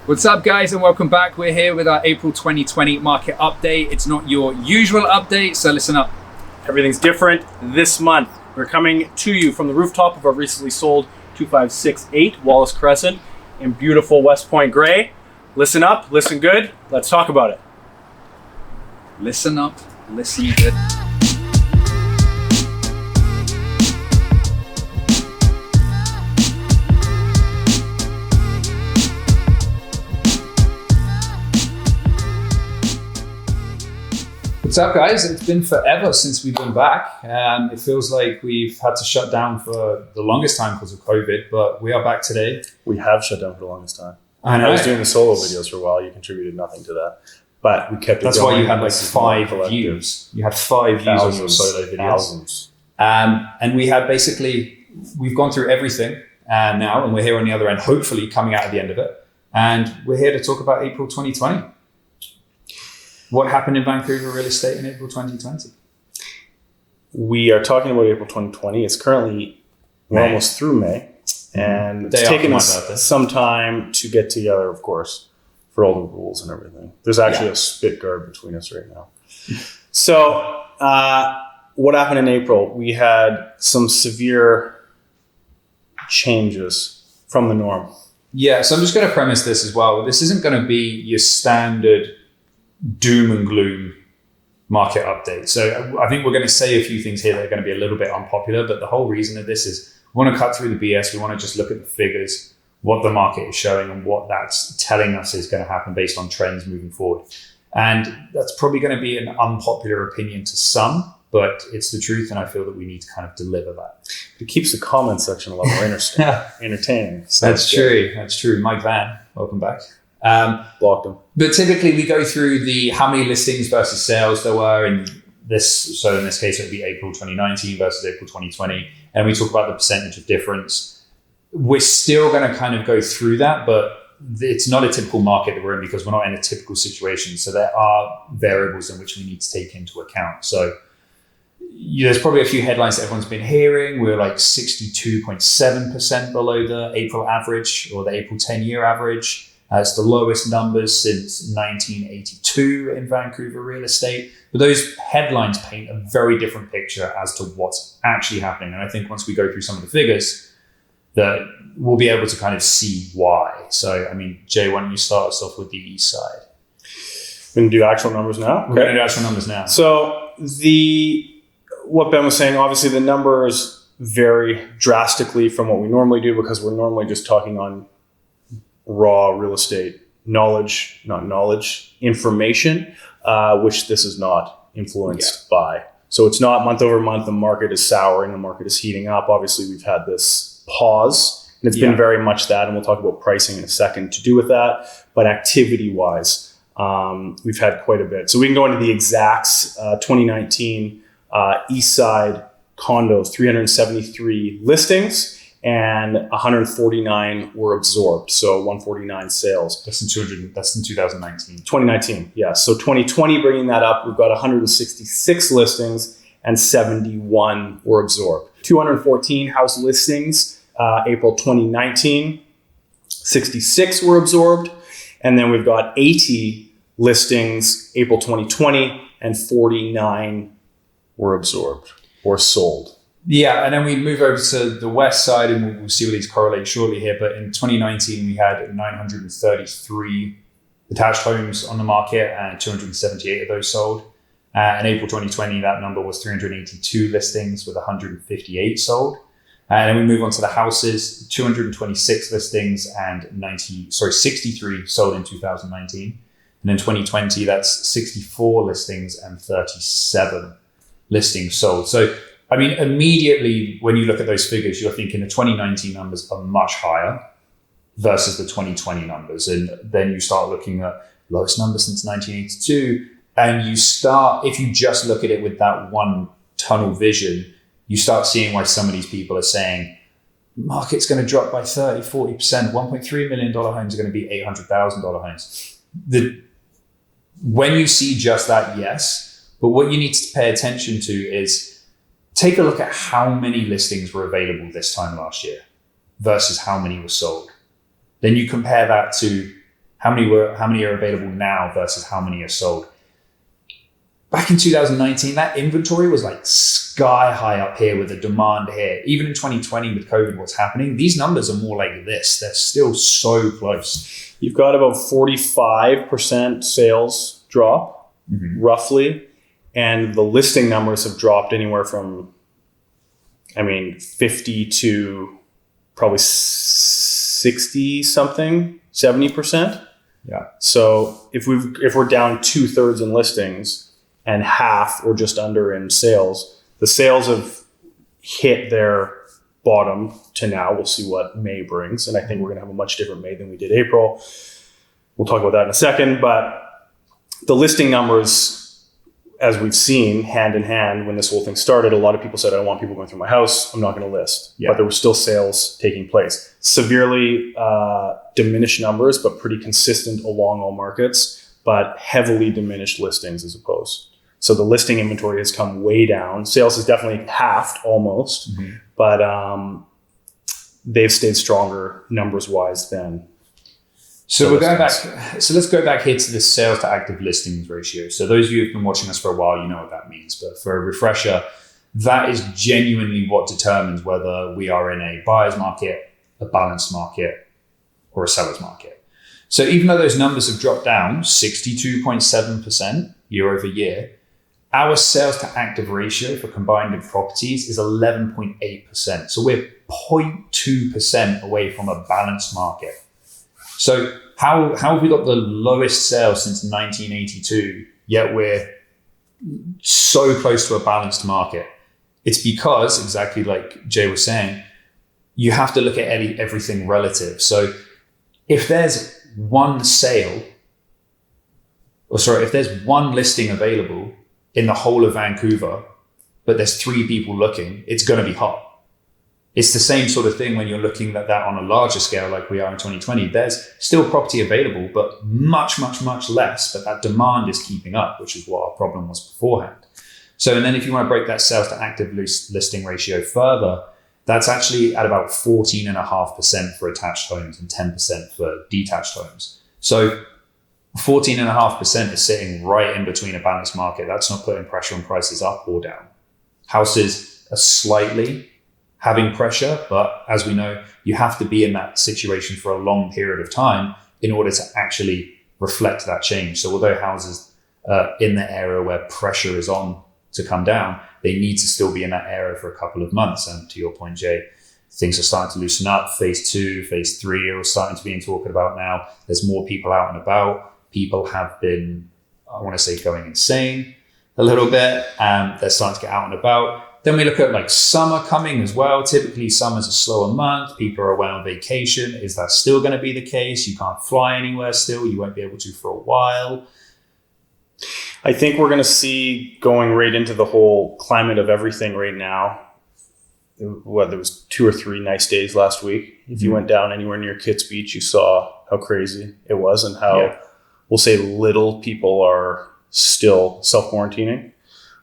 What's up, guys, and welcome back. We're here with our April 2020 market update. It's not your usual update, so listen up. Everything's different this month. We're coming to you from the rooftop of our recently sold 2568 Wallace Crescent in beautiful West Point gray. Listen up, listen good. Let's talk about it. Listen up, listen good. What's up, guys? It's been forever since we've been back. It feels like we've had to shut down for the longest time because of COVID, but we are back today. We have shut down for the longest time. I was doing the solo videos for a while. You contributed nothing to that, but we kept it That's going. why you had like 5 views. You had 5 views on your solo videos. Thousands. And we had we've gone through everything now, and we're here on the other end, hopefully coming out at the end of it. And we're here to talk about April 2020. What happened in Vancouver real estate in April 2020? We are talking about April 2020. It's currently, we're almost through May, and it's taken us some time to get together, of course, for all the rules and everything. There's actually a spit guard between us right now. So what happened in April? We had some severe changes from the norm. Yeah, so I'm just going to premise this as well. This isn't going to be your standard doom and gloom market update. So I think we're going to say a few things here that are going to be a little bit unpopular, but the whole reason of this is we want to cut through the BS. We want to just look at the figures, what the market is showing and what that's telling us is going to happen based on trends moving forward. And that's probably going to be an unpopular opinion to some, but it's the truth. And I feel that we need to kind of deliver that. It keeps the comment section a lot more entertaining. So That's true. That's true. Mike Van, welcome back. Blocked them. But typically we go through the how many listings versus sales there were in this. So in this case, it would be April 2019 versus April 2020. And we talk about the percentage of difference. We're still going to kind of go through that, but it's not a typical market that we're in because we're not in a typical situation. So there are variables in which we need to take into account. So there's probably a few headlines that everyone's been hearing. We're like 62.7% below the April average or the April 10-year average. It's the lowest numbers since 1982 in Vancouver real estate. But those headlines paint a very different picture as to what's actually happening. And I think once we go through some of the figures, that we'll be able to kind of see why. So, I mean, Jay, why don't you start us off with the east side? We're going to do actual numbers now? We're going to do actual numbers now. So what Ben was saying, obviously the numbers vary drastically from what we normally do because we're normally just talking on raw real estate information, which this is not influenced by. So it's not month over month, the market is souring, the market is heating up. Obviously, we've had this pause, and it's been very much that, and we'll talk about pricing in a second to do with that. But activity-wise, we've had quite a bit. So we can go into the exacts. 2019, East Side condos, 373 listings, and 149 were absorbed. So 149 sales. That's in 2019. 2019, yeah. So 2020, bringing that up, we've got 166 listings and 71 were absorbed. 214 house listings, April 2019, 66 were absorbed. And then we've got 80 listings, April 2020, and 49 were absorbed or sold. Yeah, and then we move over to the west side, and we'll see where these correlate shortly here. But in 2019, we had 933 detached homes on the market, and 278 of those sold. In April 2020, that number was 382 listings with 158 sold. And then we move on to the houses, 226 listings and 63 sold in 2019. And in 2020, that's 64 listings and 37 listings sold. So I mean, immediately when you look at those figures, you're thinking the 2019 numbers are much higher versus the 2020 numbers. And then you start looking at lowest numbers since 1982. And you start, if you just look at it with that one tunnel vision, you start seeing why some of these people are saying, market's going to drop by 30, 40%. $1.3 million homes are going to be $800,000 homes. When you see just that, yes. But what you need to pay attention to is take a look at how many listings were available this time last year versus how many were sold. Then you compare that to how many are available now versus how many are sold. Back in 2019, that inventory was like sky high up here with the demand here. Even in 2020 with COVID, what's happening, these numbers are more like this. They're still so close. You've got about 45% sales drop, roughly. And the listing numbers have dropped anywhere from, 50 to probably 60 something, 70%. Yeah. So if we're down 2/3 in listings and half or just under in sales, the sales have hit their bottom to now. We'll see what May brings. And I think we're going to have a much different May than we did April. We'll talk about that in a second. But the listing numbers, as we've seen hand in hand when this whole thing started, a lot of people said, I don't want people going through my house. I'm not going to list. Yeah. But there were still sales taking place. Severely diminished numbers, but pretty consistent along all markets, but heavily diminished listings as opposed. So the listing inventory has come way down. Sales has definitely halved almost, but they've stayed stronger numbers wise than. So we're going back. So let's go back here to this sales to active listings ratio. So those of you who've been watching us for a while, you know what that means. But for a refresher, that is genuinely what determines whether we are in a buyer's market, a balanced market, or a seller's market. So even though those numbers have dropped down 62.7% year over year, our sales to active ratio for combined properties is 11.8%. So we're 0.2% away from a balanced market. So how have we got the lowest sales since 1982, yet we're so close to a balanced market? It's because, exactly like Jay was saying, you have to look at everything relative. So if there's one if there's one listing available in the whole of Vancouver, but there's 3 people looking, it's going to be hot. It's the same sort of thing when you're looking at that on a larger scale like we are in 2020. There's still property available, but much, much, much less. But that demand is keeping up, which is what our problem was beforehand. So, and then if you want to break that sales to active listing ratio further, that's actually at about 14.5% for attached homes and 10% for detached homes. So 14.5% is sitting right in between a balanced market. That's not putting pressure on prices up or down. Houses are slightly having pressure, but as we know, you have to be in that situation for a long period of time in order to actually reflect that change. So although houses are in the area where pressure is on to come down, they need to still be in that area for a couple of months. And to your point, Jay, things are starting to loosen up. Phase 2, phase 3 are starting to be talked about now. There's more people out and about. People have been, I want to say, going insane a little bit. They're starting to get out and about. Then we look at like summer coming as well. Typically summer's a slower month. People are away on vacation. Is that still going to be the case? You can't fly anywhere still. You won't be able to for a while. I think we're going to see, going right into the whole climate of everything right now. Well, there was 2 or 3 nice days last week. If you went down anywhere near Kitts Beach, you saw how crazy it was and how, we'll say, little people are still self-quarantining.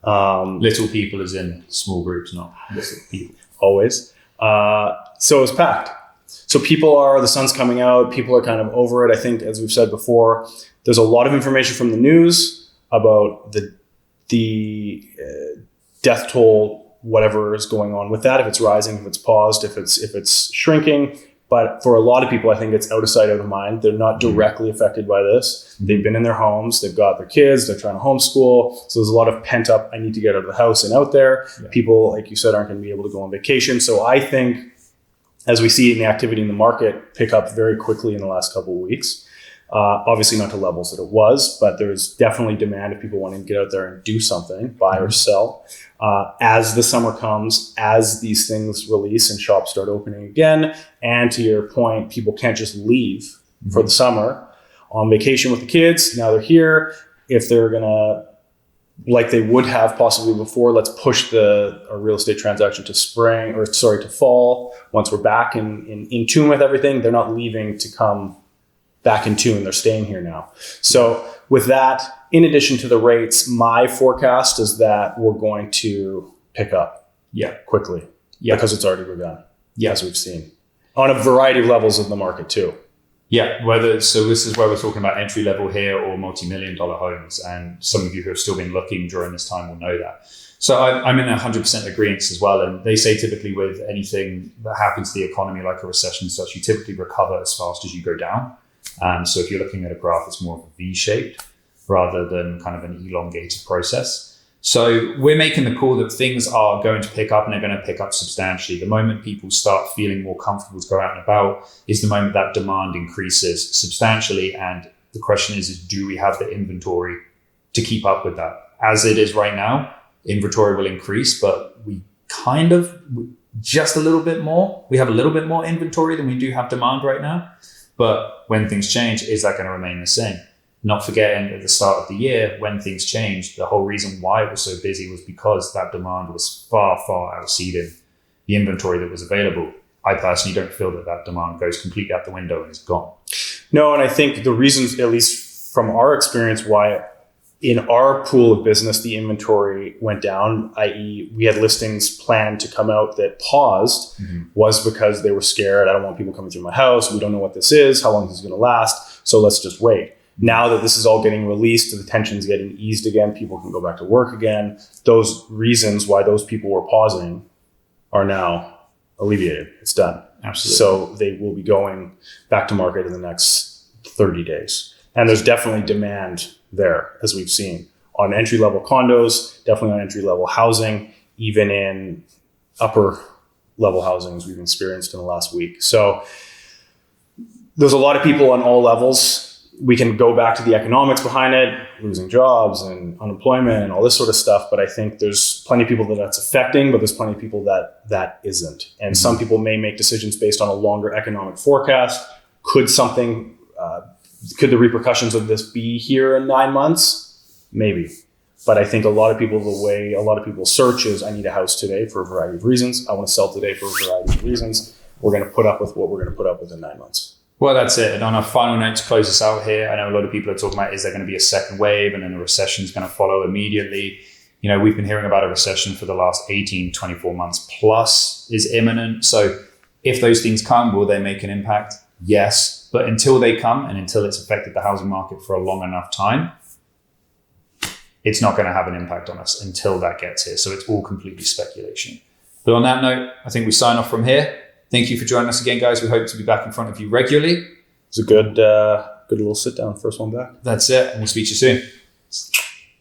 Little people as in small groups, not little people. Always. So it was packed. So the sun's coming out. People are kind of over it. I think, as we've said before, there's a lot of information from the news about the death toll, whatever is going on with that. If it's rising, if it's paused, if it's shrinking. But for a lot of people, I think it's out of sight, out of mind. They're not directly affected by this. They've been in their homes. They've got their kids. They're trying to homeschool. So there's a lot of pent up, I need to get out of the house and out there. Yeah. People, like you said, aren't going to be able to go on vacation. So I think, as we see in the activity in the market pick up very quickly in the last couple of weeks, obviously not to levels that it was, but there's definitely demand if people want to get out there and do something, buy or sell. As the summer comes, as these things release and shops start opening again, and to your point, people can't just leave for the summer on vacation with the kids. Now they're here. If they're going to, like they would have possibly before, let's push a real estate transaction to to fall. Once we're back in tune with everything, they're not leaving to come back in tune. They're staying here now. So with that, in addition to the rates, my forecast is that we're going to pick up quickly because it's already begun, as we've seen, on a variety of levels of the market too. Yeah, so this is where we're talking about entry level here or multi-million dollar homes. And some of you who have still been looking during this time will know that. So I'm in 100% agreement as well. And they say typically with anything that happens to the economy, like a recession and such, you typically recover as fast as you go down. So if you're looking at a graph, it's more of a V-shaped rather than kind of an elongated process. So we're making the call that things are going to pick up, and they're going to pick up substantially. The moment people start feeling more comfortable to go out and about is the moment that demand increases substantially. And the question is do we have the inventory to keep up with that? As it is right now, inventory will increase, but we kind of just a little bit more. We have a little bit more inventory than we do have demand right now. But when things change, is that going to remain the same? Not forgetting at the start of the year, when things changed, the whole reason why it was so busy was because that demand was far, far exceeding the inventory that was available. I personally don't feel that demand goes completely out the window and is gone. No, and I think the reasons, at least from our experience, why in our pool of business, the inventory went down, i.e. we had listings planned to come out that paused, was because they were scared. I don't want people coming through my house. We don't know what this is. How long is this going to last? So let's just wait. Now that this is all getting released, the tension's getting eased again, people can go back to work again. Those reasons why those people were pausing are now alleviated. It's done. Absolutely. So they will be going back to market in the next 30 days. And there's definitely demand there, as we've seen, on entry-level condos, definitely on entry-level housing, even in upper-level housing, as we've experienced in the last week. So there's a lot of people on all levels. We can go back to the economics behind it, losing jobs and unemployment and all this sort of stuff. But I think there's plenty of people that's affecting, but there's plenty of people that isn't. And some people may make decisions based on a longer economic forecast. Could the repercussions of this be here in 9 months? Maybe. But I think the way a lot of people search is, I need a house today for a variety of reasons. I want to sell today for a variety of reasons. We're going to put up with what we're going to put up with in 9 months. Well, that's it. And on a final note to close us out here, I know a lot of people are talking about, is there going to be a second wave and then a recession is going to follow immediately? You know, we've been hearing about a recession for the last 18, 24 months plus is imminent. So if those things come, will they make an impact? Yes. But until they come and until it's affected the housing market for a long enough time, it's not going to have an impact on us until that gets here. So it's all completely speculation. But on that note, I think we sign off from here. Thank you for joining us again, guys. We hope to be back in front of you regularly. It's a good little sit down. First one back. That's it. And we'll speak to you soon.